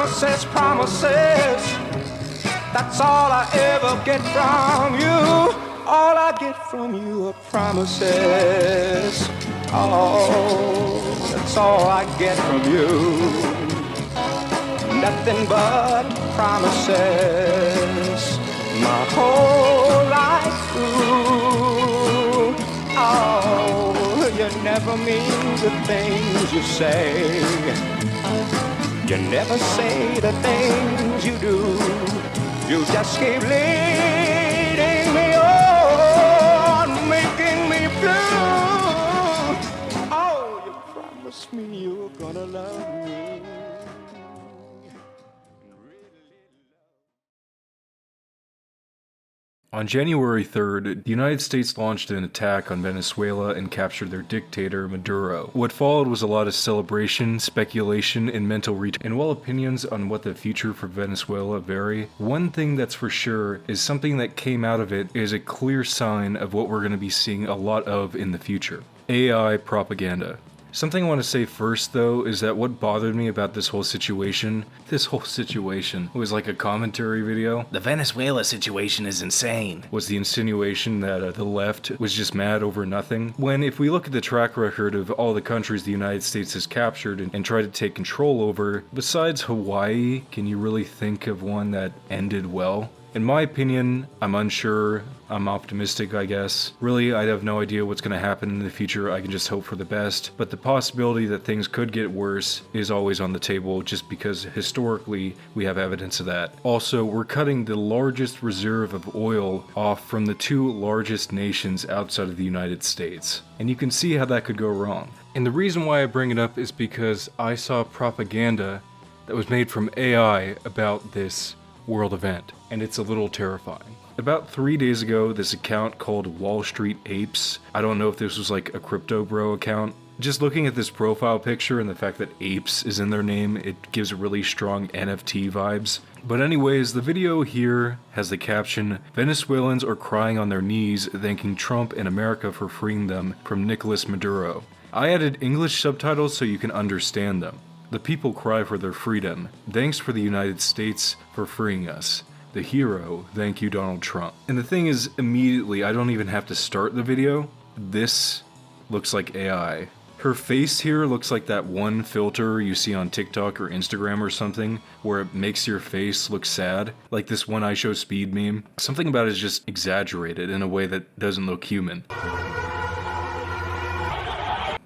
promises, promises. That's all I ever get from you. All I get from you are promises. Oh, that's all I get from you. Nothing but promises. My whole life through. Oh, you never mean the things you say. You never say the things you do. You just keep leading me on, making me blue. Oh, you promised me you were gonna love me. On January 3rd, the United States launched an attack on Venezuela and captured their dictator, Maduro. What followed was a lot of celebration, speculation, and mental retard. And while opinions on what the future for Venezuela vary, one thing that's for sure is something that came out of it is a clear sign of what we're going to be seeing a lot of in the future. AI propaganda. Something I want to say first, though, is that what bothered me about this whole situation was like a commentary video. The Venezuela situation is insane. Was the insinuation that the left was just mad over nothing. When if we look at the track record of all the countries the United States has captured and tried to take control over, besides Hawaii, can you really think of one that ended well? In my opinion, I'm unsure. I'm optimistic, I guess. Really, I have no idea what's going to happen in the future. I can just hope for the best. But the possibility that things could get worse is always on the table just because historically we have evidence of that. Also, we're cutting the largest reserve of oil off from the two largest nations outside of the United States. And you can see how that could go wrong. And the reason why I bring it up is because I saw propaganda that was made from AI about this world event, and it's a little terrifying. About 3 days ago, this account called Wall Street Apes, I don't know if this was like a crypto bro account, just looking at this profile picture and the fact that apes is in their name, it gives really strong NFT vibes. But anyways, the video here has the caption, "Venezuelans are crying on their knees thanking Trump and America for freeing them from Nicolas Maduro." I added English subtitles so you can understand them. The people cry for their freedom. Thanks for the United States for freeing us. The hero, thank you Donald Trump. And the thing is, immediately, I don't even have to start the video. This looks like AI. Her face here looks like that one filter you see on TikTok or Instagram or something, where it makes your face look sad. Like this one I show speed meme. Something about it is just exaggerated in a way that doesn't look human.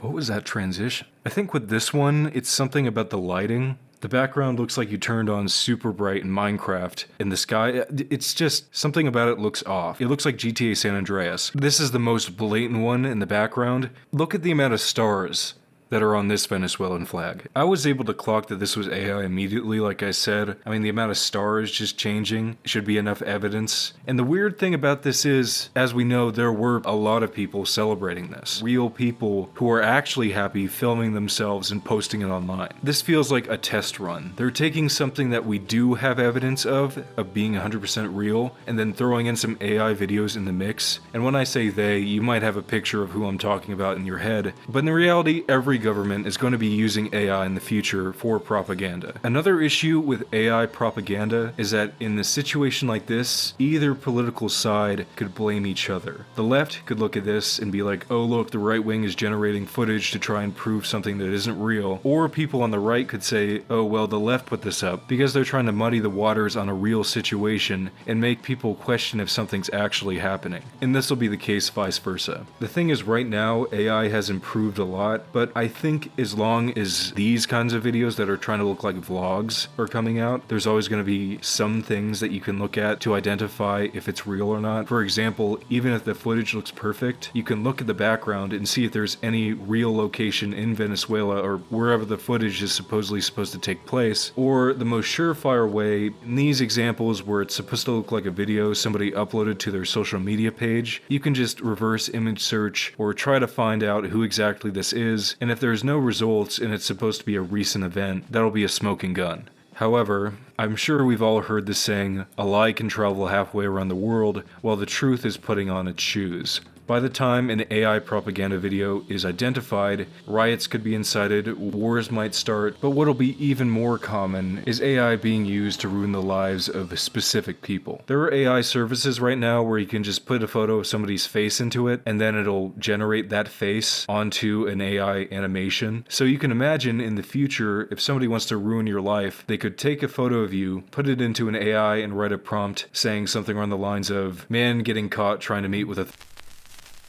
What was that transition? I think with this one, it's something about the lighting. The background looks like you turned on super bright in Minecraft, and the sky, it's just, something about it looks off. It looks like GTA San Andreas. This is the most blatant one in the background. Look at the amount of stars that are on this Venezuelan flag. I was able to clock that this was AI immediately, like I said. I mean, the amount of stars just changing should be enough evidence. And the weird thing about this is, as we know, there were a lot of people celebrating this. Real people who are actually happy filming themselves and posting it online. This feels like a test run. They're taking something that we do have evidence of being 100% real, and then throwing in some AI videos in the mix. And when I say they, you might have a picture of who I'm talking about in your head, but in reality, every government is going to be using AI in the future for propaganda. Another issue with AI propaganda is that in a situation like this, either political side could blame each other. The left could look at this and be like, oh look, the right wing is generating footage to try and prove something that isn't real. Or people on the right could say, oh well, the left put this up because they're trying to muddy the waters on a real situation and make people question if something's actually happening. And this will be the case vice versa. The thing is, right now, AI has improved a lot, but I think as long as these kinds of videos that are trying to look like vlogs are coming out, there's always going to be some things that you can look at to identify if it's real or not. For example, even if the footage looks perfect, you can look at the background and see if there's any real location in Venezuela or wherever the footage is supposedly supposed to take place. Or the most surefire way, in these examples where it's supposed to look like a video somebody uploaded to their social media page, you can just reverse image search or try to find out who exactly this is, and if there's no results and it's supposed to be a recent event, that'll be a smoking gun. However, I'm sure we've all heard the saying, a lie can travel halfway around the world while the truth is putting on its shoes. By the time an AI propaganda video is identified, riots could be incited, wars might start, but what'll be even more common is AI being used to ruin the lives of specific people. There are AI services right now where you can just put a photo of somebody's face into it, and then it'll generate that face onto an AI animation. So you can imagine in the future, if somebody wants to ruin your life, they could take a photo of you, put it into an AI, and write a prompt saying something along the lines of, "Man getting caught trying to meet with a..."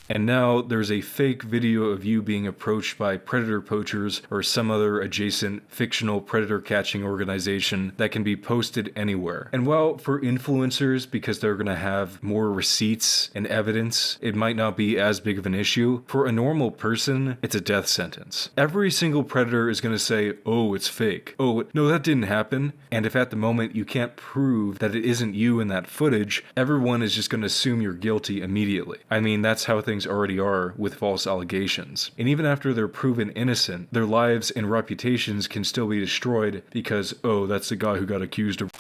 And now there's a fake video of you being approached by predator poachers or some other adjacent fictional predator catching organization that can be posted anywhere. And while for influencers, because they're going to have more receipts and evidence, it might not be as big of an issue, for a normal person, it's a death sentence. Every single predator is going to say, "Oh, it's fake. Oh, no, that didn't happen." And if at the moment you can't prove that it isn't you in that footage, everyone is just going to assume you're guilty immediately. I mean, that's how things already are with false allegations. And even after they're proven innocent, their lives and reputations can still be destroyed because, oh, that's the guy who got accused of...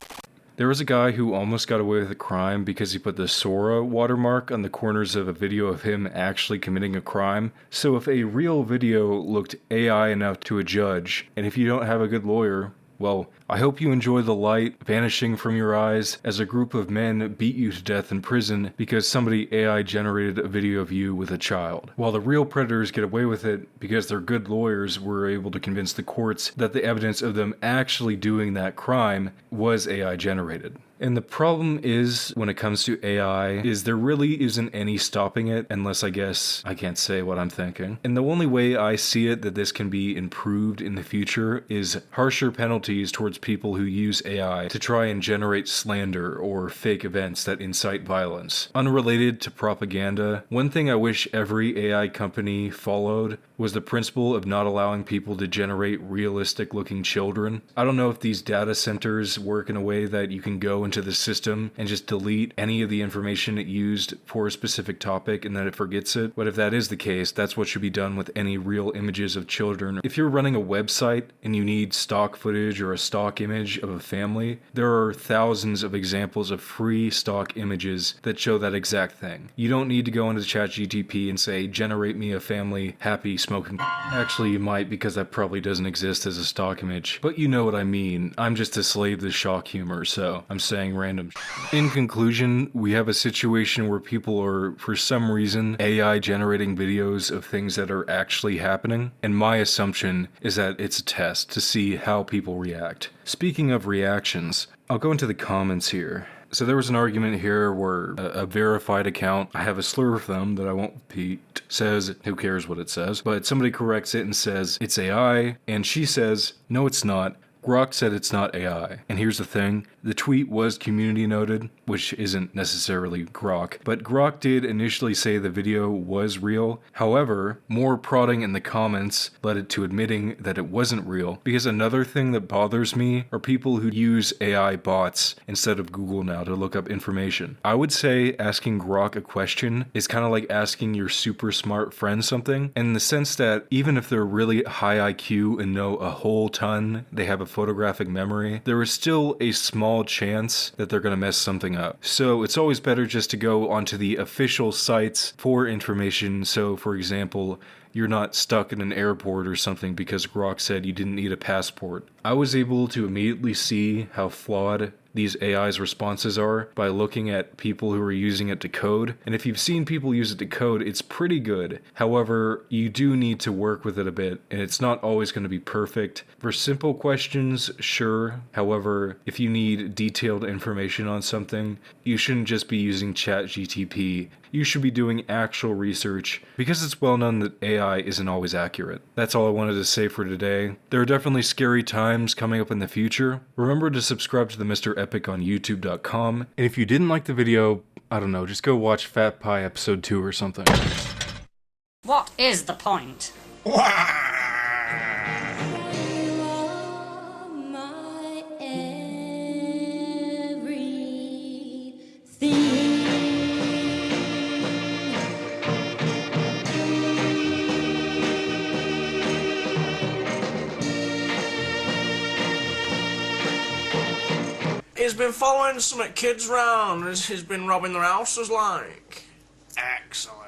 There was a guy who almost got away with a crime because he put the Sora watermark on the corners of a video of him actually committing a crime. So if a real video looked AI enough to a judge, and if you don't have a good lawyer, well, I hope you enjoy the light vanishing from your eyes as a group of men beat you to death in prison because somebody AI generated a video of you with a child. While the real predators get away with it because their good lawyers were able to convince the courts that the evidence of them actually doing that crime was AI generated. And the problem is, when it comes to AI, is there really isn't any stopping it unless I guess I can't say what I'm thinking. And the only way I see it that this can be improved in the future is harsher penalties towards people who use AI to try and generate slander or fake events that incite violence. Unrelated to propaganda, one thing I wish every AI company followed was the principle of not allowing people to generate realistic looking children. I don't know if these data centers work in a way that you can go into the system and just delete any of the information it used for a specific topic and then it forgets it. But if that is the case, that's what should be done with any real images of children. If you're running a website and you need stock footage or a stock image of a family, there are thousands of examples of free stock images that show that exact thing. You don't need to go into ChatGPT and say, "Generate me a family happy smoking." Actually, you might, because that probably doesn't exist as a stock image. But you know what I mean. I'm just a slave to shock humor, so I'm saying random. In conclusion, we have a situation where people are, for some reason, AI generating videos of things that are actually happening. And my assumption is that it's a test to see how people react. Speaking of reactions, I'll go into the comments here. So there was an argument here where a verified account, I have a slur of them that I won't repeat, says, who cares what it says, but somebody corrects it and says, it's AI, and she says, no it's not. Grok said it's not AI. And here's the thing, the tweet was community noted, which isn't necessarily Grok, but Grok did initially say the video was real. However, more prodding in the comments led it to admitting that it wasn't real, because another thing that bothers me are people who use AI bots instead of Google now to look up information. I would say asking Grok a question is kind of like asking your super smart friend something, in the sense that even if they're really high IQ and know a whole ton, they have a photographic memory, there is still a small chance that they're going to mess something up. So it's always better just to go onto the official sites for information. So for example, you're not stuck in an airport or something because Grok said you didn't need a passport. I was able to immediately see how flawed these AI's responses are by looking at people who are using it to code. And if you've seen people use it to code, it's pretty good. However, you do need to work with it a bit, and it's not always going to be perfect. For simple questions, sure. However, if you need detailed information on something, you shouldn't just be using ChatGPT. You should be doing actual research, because it's well known that AI isn't always accurate. That's all I wanted to say for today. There are definitely scary times coming up in the future. Remember to subscribe to the Mr. Epic on YouTube.com. And if you didn't like the video, I don't know, just go watch Fat Pie episode 2 or something. What is the point? He's been following some kids round. He's been robbing their houses like. Excellent.